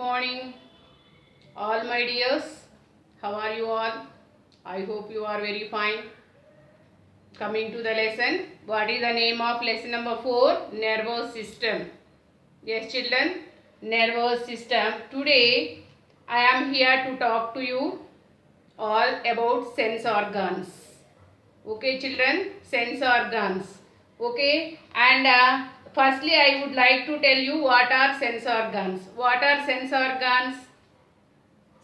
morning, all my dears. How are you all? I hope you are very fine. Coming to the lesson. What is the name of lesson number 4? Nervous system. Yes, children. Nervous system. Today, I am here to talk to you all about sense organs. Okay, children. Sense organs. Okay. And firstly, I would like to tell you what are sense organs. What are sense organs?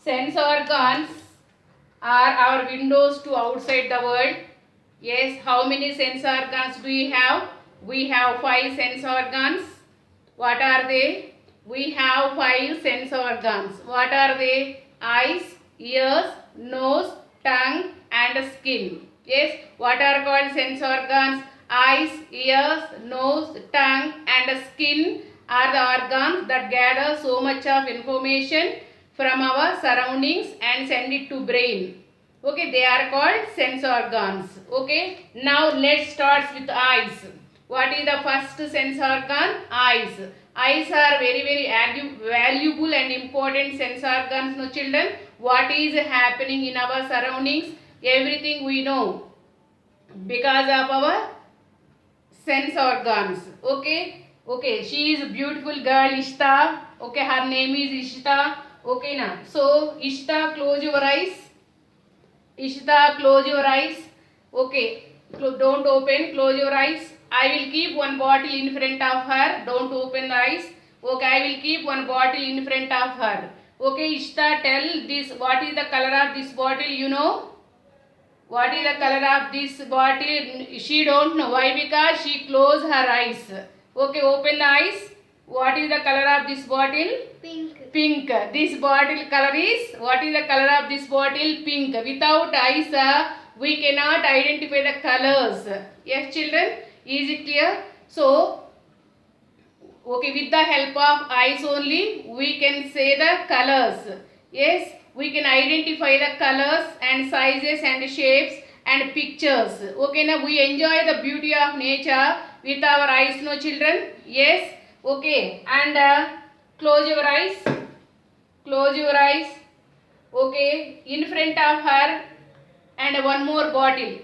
Sense organs are our windows to outside the world. Yes, how many sense organs do we have? We have 5 sense organs. What are they? We have 5 sense organs. What are they? Eyes, ears, nose, tongue and skin. Yes, what are called sense organs? Eyes, ears, nose, tongue and skin are the organs that gather so much of information from our surroundings and send it to brain. Okay, they are called sense organs. Okay, now let's start with eyes. What is the first sense organ? Eyes. Eyes are very valuable and important sense organs, no children. What is happening in our surroundings? Everything we know because of our sense organs. Okay, she is a beautiful girl, Ishta. Okay, her name is Ishta. Okay, now so Ishta, close your eyes. Ishita, close your eyes. Okay, don't open, close your eyes. I will keep one bottle in front of her. Don't open the eyes. Okay, I will keep one bottle in front of her. Okay, Ishita, tell this, what is the color of this bottle, you know? What is the color of this bottle? She don't know. Why? Because she closed her eyes. Okay, open the eyes. What is the color of this bottle? Pink. Pink. This bottle color is, what is the color of this bottle? Pink. Without eyes, we cannot identify the colors. Yes, children? Is it clear? So, okay, with the help of eyes only, we can say the colors. Yes, we can identify the colors and sizes and shapes and pictures. Okay, now we enjoy the beauty of nature with our eyes, no children? Yes. Okay, and close your eyes. Close your eyes. Okay, in front of her and one more bottle.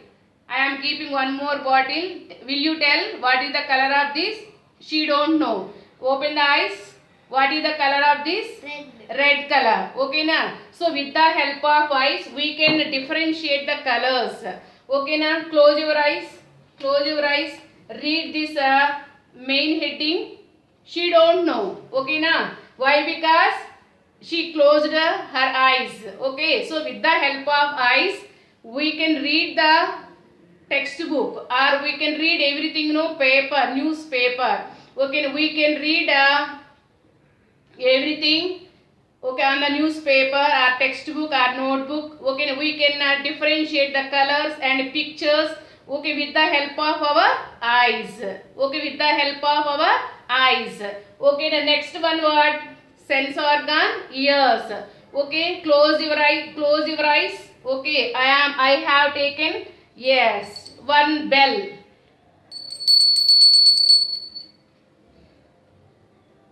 I am keeping one more bottle. Will you tell what is the color of this? She don't know. Open the eyes. What is the color of this? Red. Red color. Okay, na? So with the help of eyes, we can differentiate the colors. Okay, na? Close your eyes. Close your eyes. Read this main heading. She don't know. Okay, na? Why? Because she closed her eyes. Okay, so with the help of eyes, we can read the textbook or we can read everything, no, paper, newspaper. Okay, we can read everything, okay, on the newspaper or textbook or notebook. Okay, we can differentiate the colors and pictures, okay, with the help of our eyes. Okay, with the help of our eyes. Okay, the next one, what? Sense organ, ears. Okay, close your eye, close your eyes. Okay, I have taken, yes, one bell.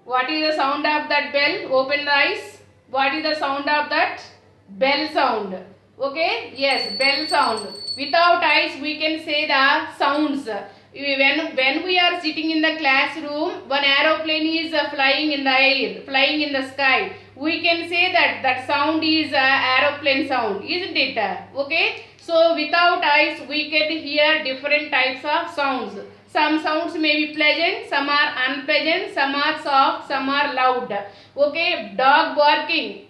What is the sound of that bell? Open the eyes. What is the sound of that? Bell sound. Okay, yes, bell sound. Without eyes, we can say the sounds. When we are sitting in the classroom, one aeroplane is flying in the air, flying in the sky. We can say that sound is aeroplane sound, isn't it? Okay, so without eyes, we can hear different types of sounds. Some sounds may be pleasant, some are unpleasant, some are soft, some are loud. Okay, dog barking.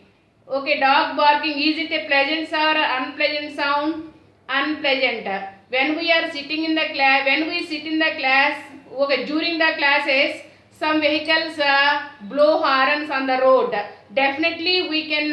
Okay, dog barking, is it a pleasant or unpleasant sound? Unpleasant. When we are sitting in the class, when we sit in the class, okay, during the classes, some vehicles blow horns on the road. Definitely we can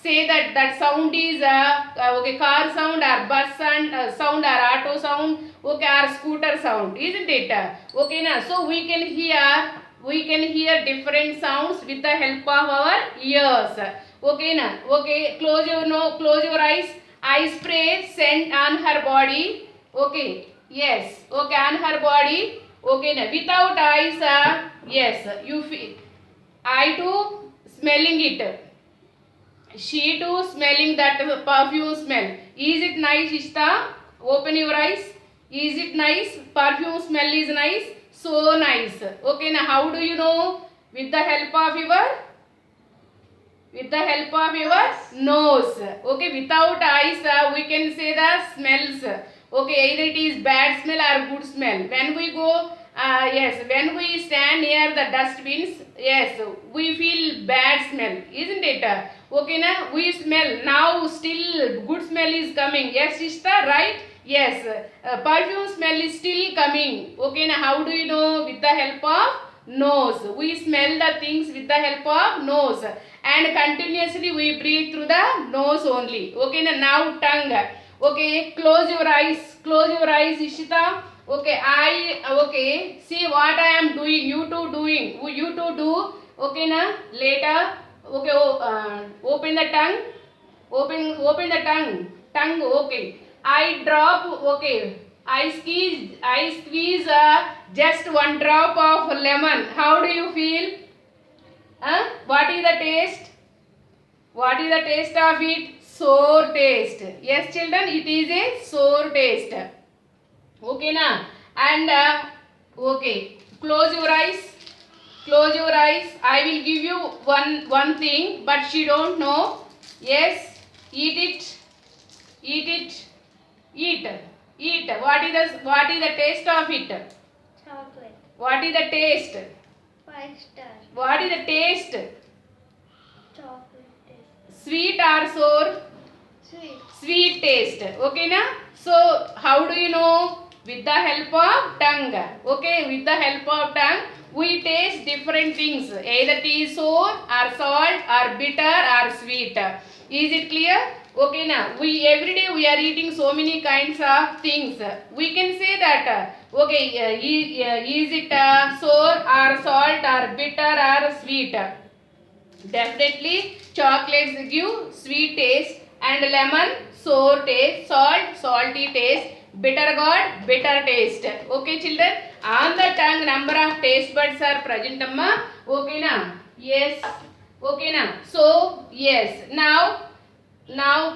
say that sound is okay, car sound or bus sound or auto sound, okay, or scooter sound, isn't it? Okay, na? So we can hear different sounds with the help of our ears. Okay, na? Okay, close your eyes. I spray scent on her body. Okay, yes, okay, on her body. Okay, now without eyes, yes, you feel. I too smelling it. She too smelling that perfume smell. Is it nice, Ishta? Open your eyes. Is it nice? Perfume smell is nice. So nice. Okay, now how do you know? With the help of your nose. Okay, without eyes we can say the smells. Okay, either it is bad smell or good smell. When we go yes, when we stand near the dustbins, yes, we feel bad smell, isn't it? Okay, now we smell. Now still good smell is coming. Yes, Ishta, right? Yes, perfume smell is still coming. Okay, now how do you know? With the help of nose. We smell the things with the help of nose, and continuously we breathe through the nose only. Okay, now tongue. Okay, close your eyes. Close your eyes, Ishita. Okay, okay, see what I am doing. You too doing. You too do. Okay, na later. Okay, open the tongue. Open the tongue. Tongue. Okay. I drop. Okay. I squeeze just one drop of lemon. How do you feel? What is the taste? What is the taste of it? Sour taste. Yes, children, it is a sour taste. Okay, na? And okay, close your eyes. Close your eyes. I will give you one thing, but she don't know. Yes, eat it. Eat it. Eat. Eat. What is the taste of it? Chocolate. What is the taste? 5-star. What is the taste? Chocolate taste. Sweet or sour? Sweet. Sweet taste. Okay, na? So how do you know? With the help of tongue. Okay, with the help of tongue, we taste different things. Either it is sour or salt or bitter or sweet. Is it clear? Okay, now every day we are eating so many kinds of things. We can say that okay, is it sour or salt or bitter or sweet? Definitely chocolates give sweet taste, and lemon sour taste, salt salty taste, bitter gourd bitter taste. Okay, children, on the tongue number of taste buds are present, amma. Okay, na? Yes. Okay, na? So yes, now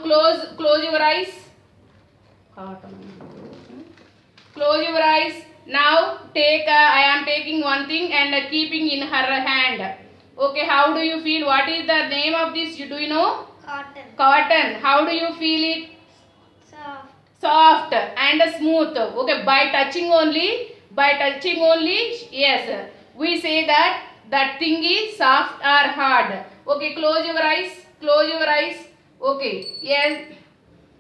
close your eyes. Close your eyes. Now take I am taking one thing and keeping in her hand. Okay, how do you feel? What is the name of this? Do you know? Cotton. Cotton. How do you feel it? Soft. Soft and smooth. Okay, by touching only, yes, we say that thing is soft or hard. Okay, close your eyes. Close your eyes. Okay, yes.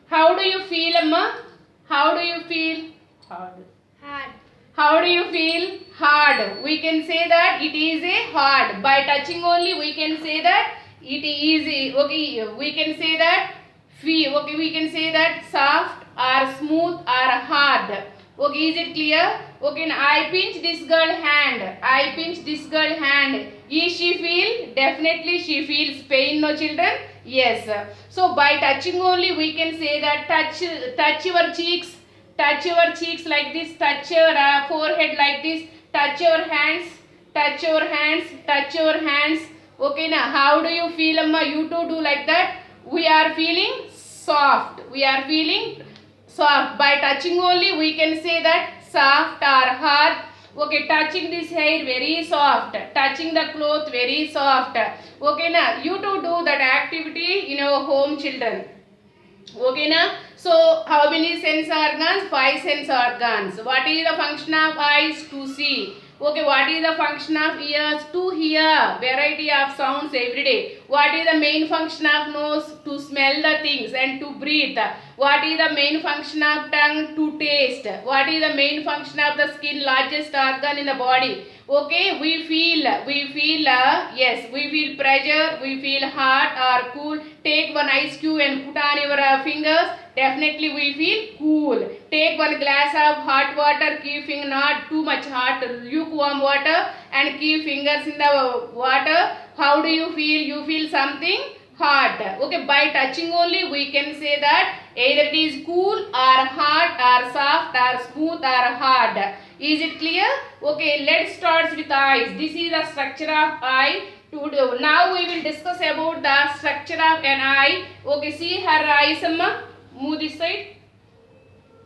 How do you feel, amma? How do you feel? Hard. Hard. How do you feel? Hard. We can say that it is a hard. By touching only, we can say that it is okay. We can say that okay. We can say that soft or smooth or hard. Okay, is it clear? Okay, now I pinch this girl hand. I pinch this girl hand. Is she feel? Definitely she feels pain, no children? Yes. So by touching only, we can say that touch your cheeks. Touch your cheeks like this, touch your forehead like this, touch your hands, touch your hands, touch your hands. Okay, now how do you feel, amma? You too do like that. We are feeling soft. We are feeling soft. By touching only, we can say that soft or hard. Okay, touching this hair very soft. Touching the cloth very soft. Okay, now you too do that activity in your home, children. Okay, na? So how many sense organs? 5 sense organs. What is the function of eyes? To see. Okay, what is the function of ears? To hear variety of sounds every day. What is the main function of nose? To smell the things and to breathe. What is the main function of tongue? To taste. What is the main function of the skin? Largest organ in the body. Okay, we feel yes, we feel pressure, we feel hot or cool. Take one ice cube and put on your fingers. Definitely we feel cool. Take one glass of hot water, keep not too much hot, lukewarm water, and keep fingers in the water. How do you feel? You feel something hot. Okay, by touching only we can say that either it is cool or hot or soft or smooth or hard. Is it clear? Okay, let's start with eyes. This is the structure of eye. Now we will discuss about the structure of an eye. Okay, see her eyes, amma. Move this side.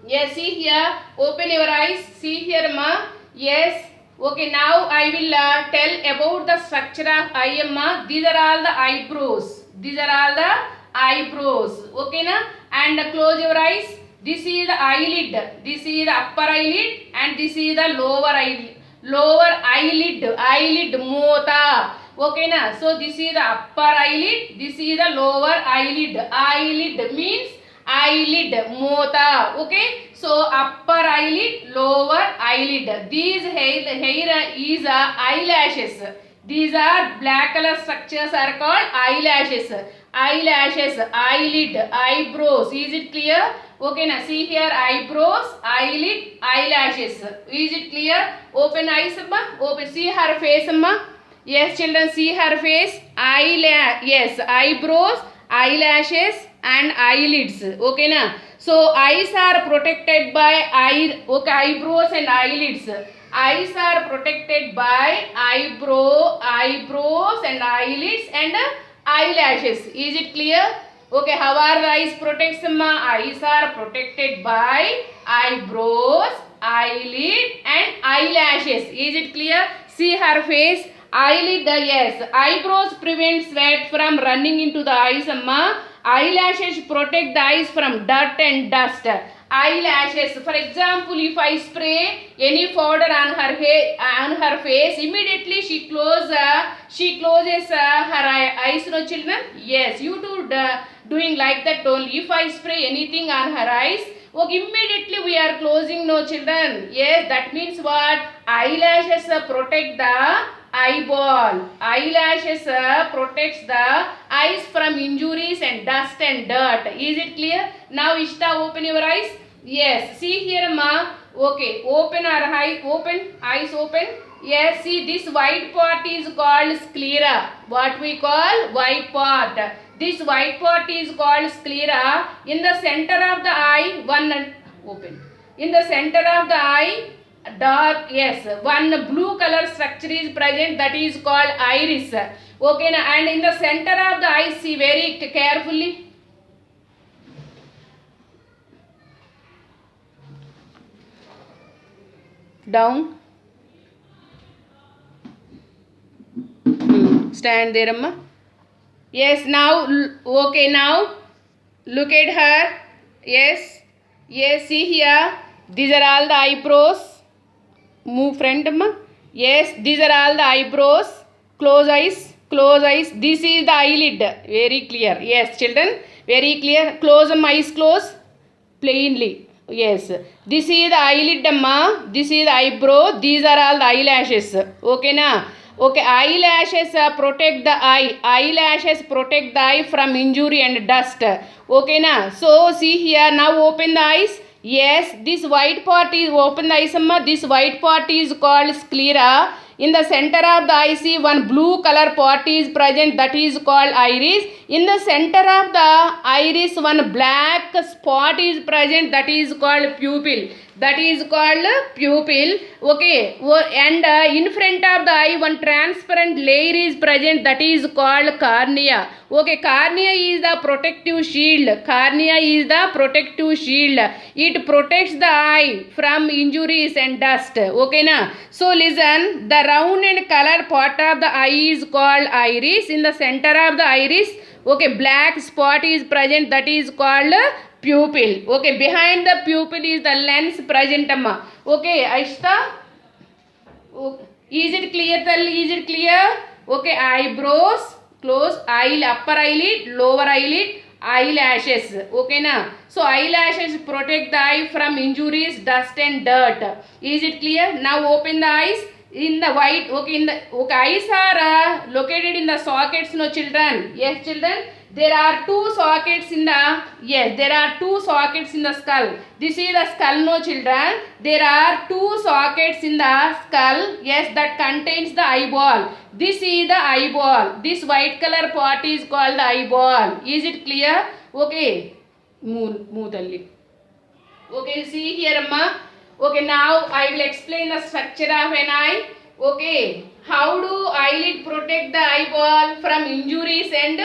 Yes, see here. Open your eyes. See here, amma. Yes. Okay, now I will tell about the structure of eye, amma. These are all the eyebrows. These are all the eyebrows. Okay, na? And close your eyes. This is the eyelid. This is the upper eyelid, and this is the lower eyelid. Lower eyelid. Eyelid mota. Okay, na? So this is the upper eyelid. This is the lower eyelid. Eyelid means eyelid mota. Okay, so upper eyelid, lower eyelid. These hair is eyelashes. These are black color structures are called eyelashes. Eyelashes, eyelid, eyebrows. Is it clear? Okay, now see here, eyebrows, eyelid, eyelashes. Is it clear? Open eyes, amma. Open. See her face, amma. Yes, children, see her face. Yes, eyebrows, eyelashes, and eyelids. Okay, na? So eyes are protected by eyebrows and eyelids. Eyes are protected by eyebrows and eyelids and eyelashes. Is it clear? Okay, how are the eyes protected, ma? Eyes are protected by eyebrows, eyelid and eyelashes. Is it clear? See her face. Eyelid, yes. Eyebrows prevent sweat from running into the eyes, amma. Eyelashes protect the eyes from dirt and dust. Eyelashes, for example, if I spray any powder on her hair, on her face, immediately she closes her eyes, no children? Yes, you too doing like that only. If I spray anything on her eyes, okay, immediately we are closing, no children? Yes, that means what? Eyelashes protect the eyeball. Eyelashes protects the eyes from injuries and dust and dirt. Is it clear? Now Ishta, open your eyes. Yes, see here, ma. Okay, open our eye. Open, eyes open. Yes, see this white part is called sclera. What we call white part. This white part is called sclera. In the center of the eye, in the center of the eye, dark, yes, one blue color structure is present, that is called iris. Okay, and in the center of the eye, see very carefully. Down. Stand there, amma. Yes, now, okay, now look at her. Yes, yes, see here. These are all the eyebrows. Move front, amma. Yes, these are all the eyebrows. Close eyes, close eyes. This is the eyelid. Very clear. Yes, children, very clear. Close eyes, close plainly. Yes, this is the eyelid, amma. This is the eyebrow. These are all the eyelashes. Okay, na? Okay, eyelashes protect the eye. Eyelashes protect the eye from injury and dust. Okay, na? So see here. Now open the eyes. Yes, this white part is open the eyes, amma. This white part is called sclera. In the center of the eye, see one blue color part is present, that is called iris. In the center of the iris, one black spot is present, that is called pupil. That is called pupil. Okay, and in front of the eye, one transparent layer is present, that is called cornea. Okay, cornea is the protective shield. Cornea is the protective shield. It protects the eye from injuries and dust. Okay, na? So listen, the round and colored part of the eye is called iris. In the center of the iris, okay, black spot is present, that is called pupil. Okay, behind the pupil is the lens present, amma. Okay, Aishta? Okay. Is it clear, Talli? Is it clear? Okay, eyebrows, close, upper eyelid, lower eyelid, eyelashes. Okay, na? So eyelashes protect the eye from injuries, dust and dirt. Is it clear? Now open the eyes. In the white, okay, eyes are located in the sockets, no children? Yes, children. There are two sockets in the, yes, there are two sockets in the skull. This is the skull, no children. There are two sockets in the skull, yes, that contains the eyeball. This is the eyeball. This white color part is called the eyeball. Is it clear? Okay. Move Talli. Okay, see here, amma. Okay, now I will explain the structure of an eye. Okay, how do eyelid protect the eyeball from injuries and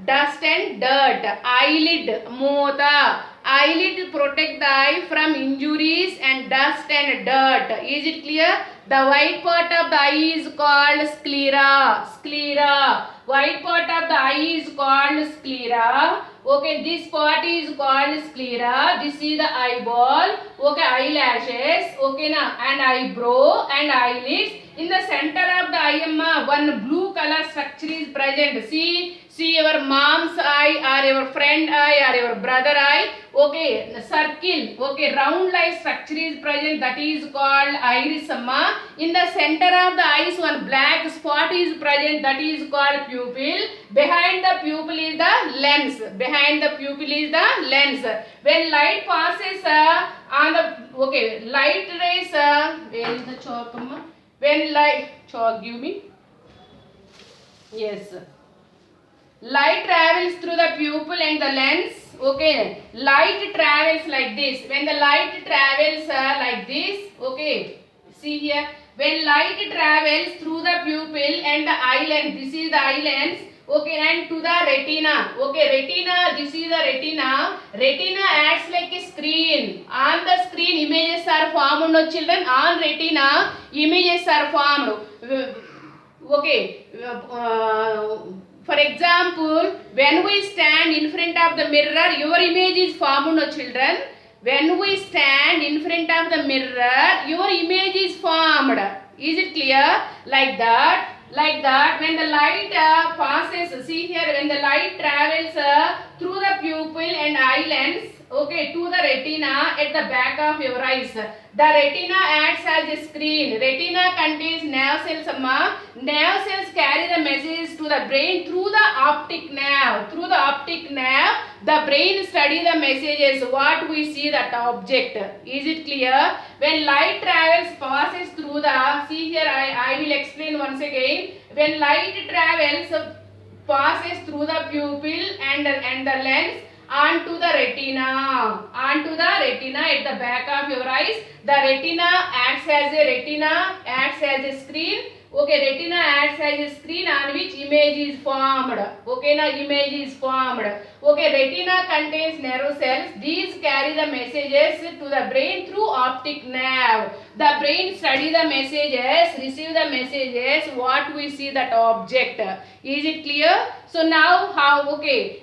dust and dirt? Eyelid, mota. Eyelid protect the eye from injuries and dust and dirt. Is it clear? The white part of the eye is called sclera. Sclera. White part of the eye is called sclera. Okay, this part is called sclera. This is the eyeball. Okay, eyelashes. Okay, na, and eyebrow and eyelids. In the center of the eye, one blue color structure is present. See your mom's eye or your friend eye or your brother eye. Okay, circle. Okay, round like structure is present. That is called iris. In the center of the eyes, one black spot is present. That is called pupil. Behind the pupil is the lens. Behind the pupil is the lens. When light passes on the light rays. Where is the chalk, amma? When light, chalk give me. Yes. Light travels through the pupil and the lens. Okay. Light travels like this. When the light travels like this. Okay. See here. When light travels through the pupil and the eye lens. This is the eye lens. Okay. And to the retina. Okay. Retina. This is the retina. Retina acts like a screen. On the screen images are formed. No children. On retina images are formed. Okay. For example, when we stand in front of the mirror, your image is formed, no children. When we stand in front of the mirror, your image is formed. Is it clear? Like that. Like that. When the light passes, see here, when the light travels through the pupil and eye lens, okay, to the retina at the back of your eyes. The retina acts as a screen. Retina contains nerve cells. Nerve cells carry the messages to the brain through the optic nerve. Through the optic nerve, the brain studies the messages what we see that object. Is it clear? When light travels, passes through the, see here I will explain once again. When light travels, passes through the pupil and the lens, onto the retina at the back of your eyes. The retina acts as a screen. Okay, retina acts as a screen on which image is formed. Okay, now image is formed. Okay, retina contains nerve cells. These carry the messages to the brain through optic nerve. The brain study the messages, receive the messages, what we see that object. Is it clear? So now how, okay,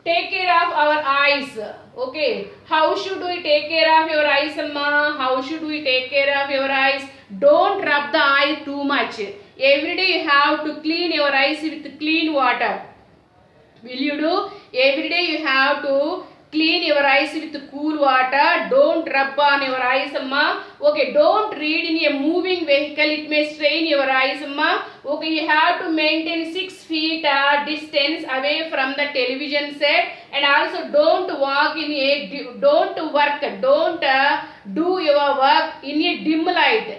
take care of our eyes. Okay, how should we take care of your eyes, amma? How should we take care of your eyes? Don't rub the eye too much. Every day you have to clean your eyes with clean water. Will you do? Every day you have to clean your eyes with cool water. Don't rub on your eyes, amma. Okay, don't read in a moving vehicle. It may strain your eyes, amma. Okay, you have to maintain 6 feet distance away from the television set, and also don't walk in a, don't do your work in a dim light.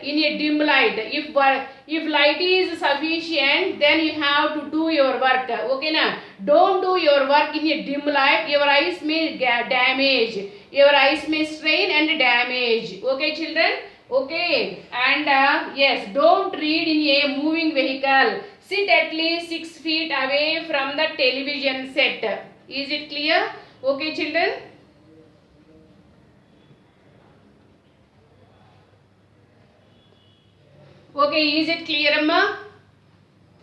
If light is sufficient, then you have to do your work. Okay, na? Don't do your work in a dim light. Your eyes may damage. Your eyes may strain and damage. Okay, children? Okay, and yes, don't read in a moving vehicle. Sit at least 6 feet away from the television set. Is it clear? Okay, children? Okay, is it clear, amma?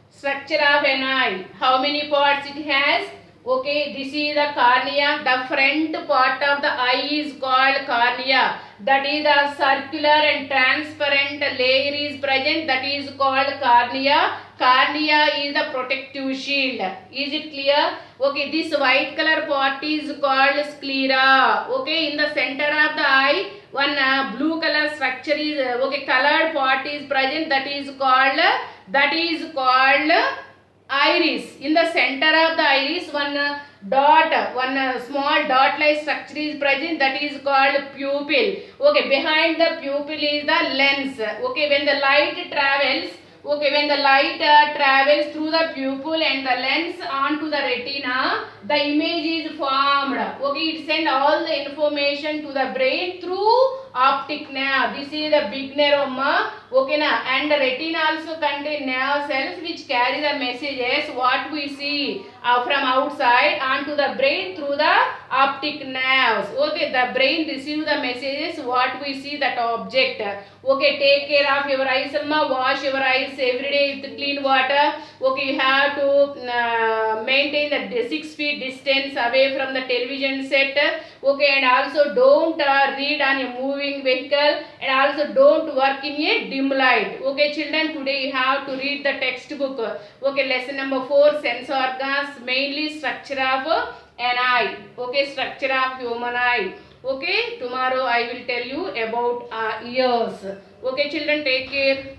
Structure of an eye. How many parts it has? Okay, this is the cornea. The front part of the eye is called cornea. That is the circular and transparent layer is present. That is called cornea. Cornea is the protective shield. Is it clear? Okay, this white color part is called sclera. Okay, in the center of the eye, one blue color structure is, okay, colored part is present. That is called iris. In the center of the iris, one small dot like structure is present. That is called pupil. Okay, behind the pupil is the lens. Okay, when the light travels, through the pupil and the lens onto the retina, the image is formed. Okay, it sends all the information to the brain through optic nerve. This is the big nerve, Okay na, and the retina also contain nerve cells which carry the messages what we see from outside onto the brain through the optic nerves. Okay, the brain receives the messages what we see that object. Okay, take care of your eyes, amma. Wash your eyes every day with clean water. Okay, you have to maintain the 6 feet distance away from the television set. Okay, and also don't read on a moving vehicle, and also don't work in a dim light. Okay children, today you have to read the textbook. Okay, lesson number 4, sense organs, mainly structure of an eye. Okay, structure of human eye. Okay, tomorrow I will tell you about ears. Okay children, take care.